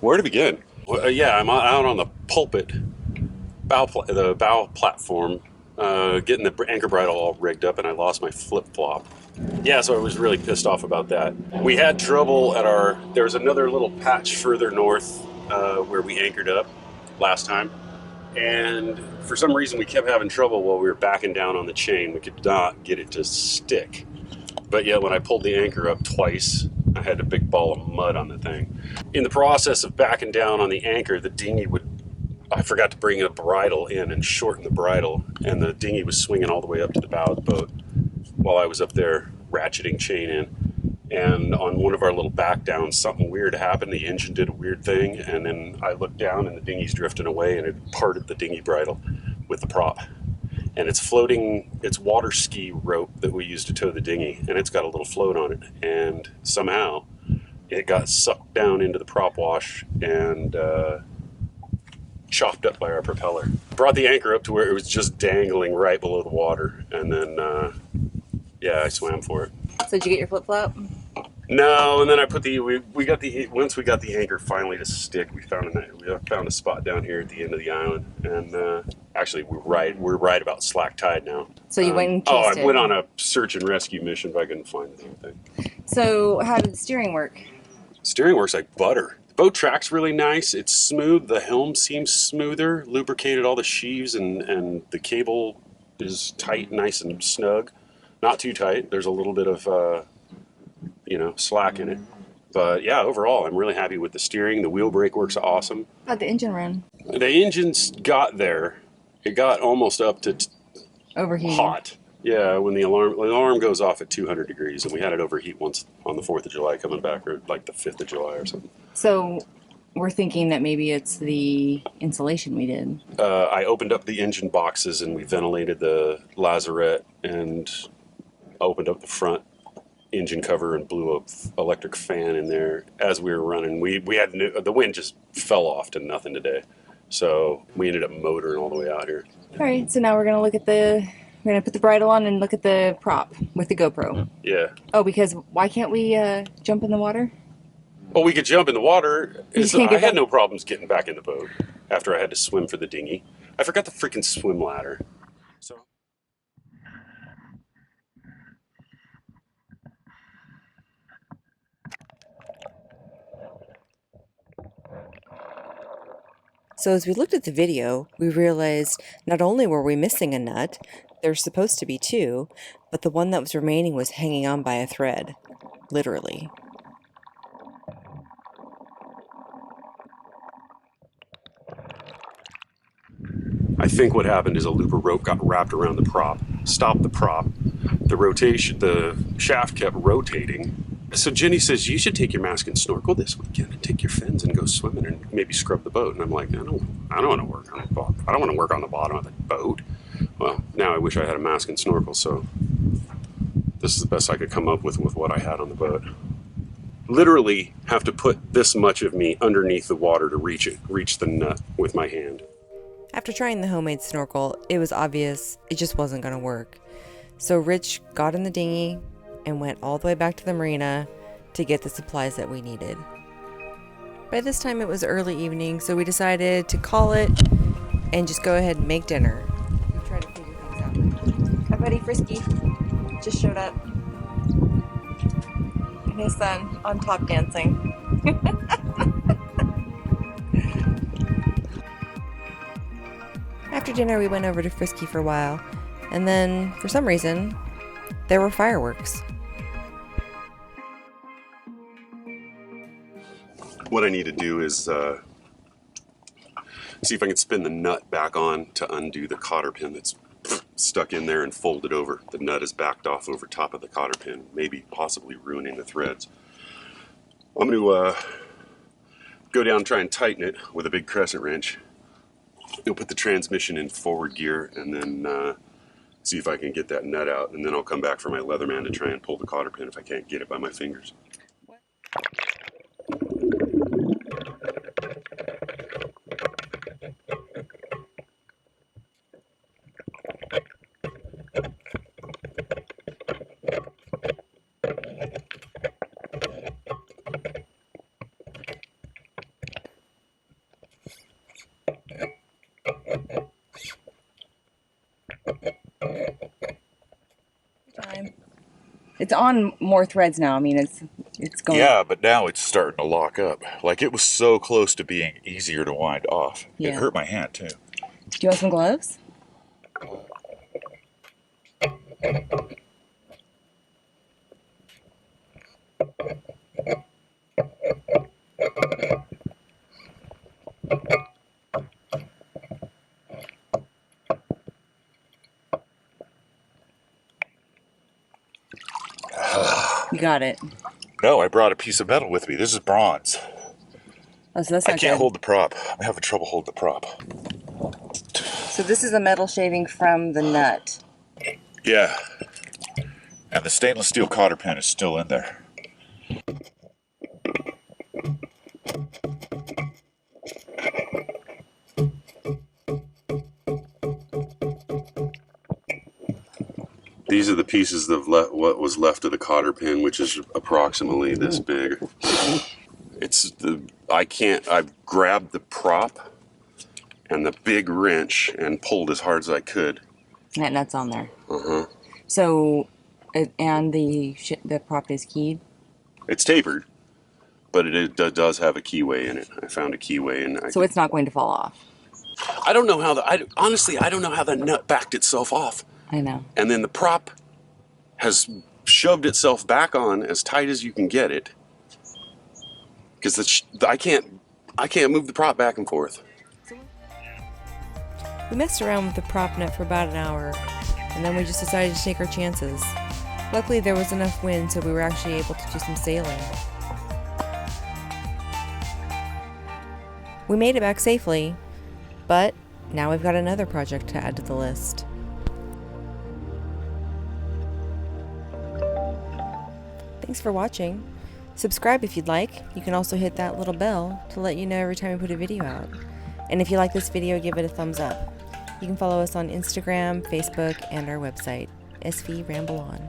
Where to begin? Well, yeah, I'm out on the pulpit, the bow platform, getting the anchor bridle all rigged up, and I lost my flip flop. Yeah, so I was really pissed off about that. We had trouble at there was another little patch further north where we anchored up last time. And for some reason, we kept having trouble while we were backing down on the chain. We could not get it to stick. But yet, when I pulled the anchor up twice, I had a big ball of mud on the thing. In the process of backing down on the anchor, the dinghy I forgot to bring a bridle in and shorten the bridle, and the dinghy was swinging all the way up to the bow of the boat while I was up there ratcheting chain in. And on one of our little back downs, something weird happened. The engine did a weird thing, and then I looked down and the dinghy's drifting away, and it parted the dinghy bridle with the prop. And it's floating, it's water ski rope that we use to tow the dinghy, and it's got a little float on it. And somehow it got sucked down into the prop wash and chopped up by our propeller. Brought the anchor up to where it was just dangling right below the water, and then yeah, I swam for it. So did you get your flip flop? No, and then I put once we got the anchor finally to stick, we found a spot down here at the end of the island, and actually we're right about slack tide now. So you went and chased I went on a search and rescue mission, but I couldn't find anything. So how did the steering work? Steering works like butter. The boat track's really nice. It's smooth. The helm seems smoother. Lubricated all the sheaves, and the cable is tight, nice and snug. Not too tight. There's a little bit of slack in it. But yeah, overall, I'm really happy with the steering. The wheel brake works awesome. How'd the engine run? The engine's got there. It got almost up to Overheating. hot. Yeah, when the alarm goes off at 200 degrees, and we had it overheat once on the 4th of July coming back, or like the 5th of July or something. So we're thinking that maybe it's the insulation we did. I opened up the engine boxes and we ventilated the lazarette and opened up the front engine cover and blew an electric fan in there as we were running. We had the wind just fell off to nothing today, so we ended up motoring all the way out here. All right, so now we're gonna put the bridle on and look at the prop with the GoPro. Yeah. Oh, because why can't we jump in the water? Well, we could jump in the water. I had no problems getting back in the boat after I had to swim for the dinghy. I forgot the freaking swim ladder. So. So as we looked at the video, we realized not only were we missing a nut, there's supposed to be two, but the one that was remaining was hanging on by a thread. Literally. I think what happened is a loop of rope got wrapped around the prop, stopped the prop. The shaft kept rotating. So Jenny says, you should take your mask and snorkel this weekend and take your fins and go swimming and maybe scrub the boat. And I'm like, I don't want to work on the bottom. I don't want to work on the bottom of the boat. Well, now I wish I had a mask and snorkel, so this is the best I could come up with what I had on the boat. Literally have to put this much of me underneath the water to reach the nut with my hand. After trying the homemade snorkel, it was obvious it just wasn't going to work. So Rich got in the dinghy and went all the way back to the marina to get the supplies that we needed. By this time it was early evening, so we decided to call it and just go ahead and make dinner. We tried to figure things out. Our buddy Frisky just showed up. And his son on top dancing. After dinner, we went over to Frisky for a while, and then, for some reason, there were fireworks. What I need to do is see if I can spin the nut back on to undo the cotter pin that's stuck in there and fold it over. The nut is backed off over top of the cotter pin, maybe possibly ruining the threads. I'm going to go down and try and tighten it with a big crescent wrench. I'll put the transmission in forward gear and then see if I can get that nut out, and then I'll come back for my Leatherman to try and pull the cotter pin if I can't get it by my fingers. It's on more threads now. I mean, it's going. Yeah, but now it's starting to lock up. Like, it was so close to being easier to wind off. Yeah. It hurt my hand, too. Do you want some gloves? You got it. No, I brought a piece of metal with me. This is bronze. Oh, so that's I not can't good. hold the prop. I'm having trouble holding the prop. So this is a metal shaving from the nut. Yeah. And the stainless steel cotter pin is still in there. These are the pieces of what was left of the cotter pin, which is approximately this big. I've grabbed the prop and the big wrench and pulled as hard as I could. That nut's on there. Uh-huh. So, and the prop is keyed. It's tapered, but it does have a keyway in it. I found a keyway, and So it's not going to fall off. I don't know how honestly, I don't know how the nut backed itself off. I know. And then the prop has shoved itself back on as tight as you can get it, because I can't move the prop back and forth. We messed around with the prop nut for about an hour, and then we just decided to take our chances. Luckily, there was enough wind, so we were actually able to do some sailing. We made it back safely, but now we've got another project to add to the list. Thanks for watching. Subscribe if you'd like. You can also hit that little bell to let you know every time we put a video out. And if you like this video, give it a thumbs up. You can follow us on Instagram, Facebook, and our website, SV Ramble On.